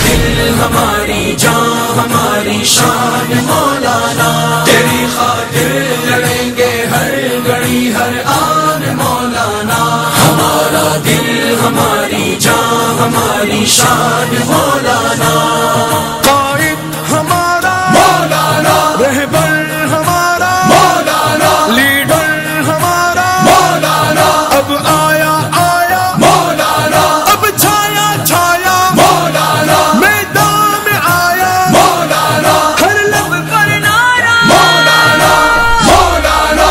دل ہماری جان ہماری شان مولانا، تیری خاطر لڑیں گے ہر گھڑی ہر آن مولانا، ہمارا دل ہماری جان ہماری شان مولانا، قائد ہمارا مولانا، رہبر ہمارا مولانا، لیڈر ہمارا مولانا، اب آیا آیا مولانا، اب چھایا چھایا مولانا، میدان میں آیا مولانا، ہر لب پر نعرہ مولانا مولانا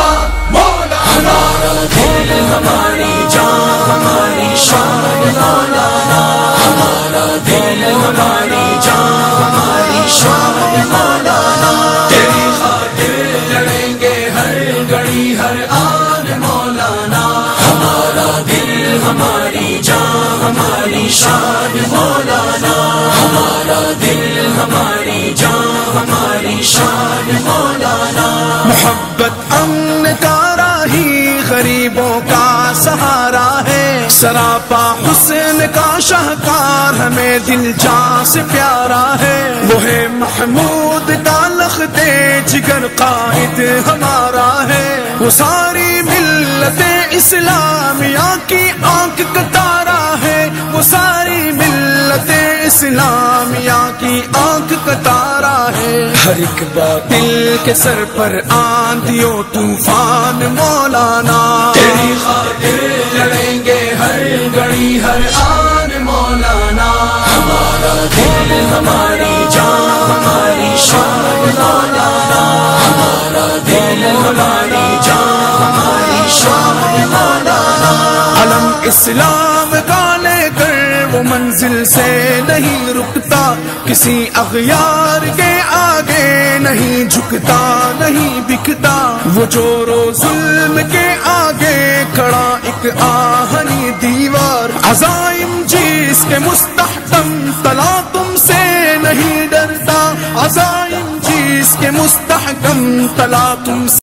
مولانا، ہمارا دل ہماری جان ہماری شان مولانا، ہمارا دل ہماری جان ہماری شان مولانا، تیری خاطر لڑیں گے ہر گھڑی ہر آن مولانا، ہمارا دل ہماری جان ہماری شان مولانا، ہمارا دل ہماری جان ہماری شان مولانا، محبت امن کا راہی غریبوں کا سہارا ہے، سراپا حسن کا شاہکار ہمیں دل جان سے پیارا ہے، وہ ہے محمود کا لخت جگر قائد ہمارا ہے، وہ ساری ملت اسلامیہ کی آنکھ کا تارا ہے، وہ ساری ملت اسلامیہ کی آنکھ کا تارا ہے، ہر ایک باطل کے سر پر آندھیوں طوفان مولانا، تیری خاطر لڑیں گے ہر گھڑی ہر آن مولانا، ہمارا دل ہماری جان ہماری شان مولانا، ہمارا دل ہماری جان ہماری شان مولانا، علم اسلام کا لے کر وہ منزل سے نہیں رکتا، کسی اغیار کے آگے نہیں جھکتا نہیں بکتا، وہ چور و ظلم کے آگے کھڑا ایک آہنی دیوار، عزائم جس کے مستحکم تلا تم سے نہیں ڈرتا، عزائم جس کے مستحکم تلا تم سے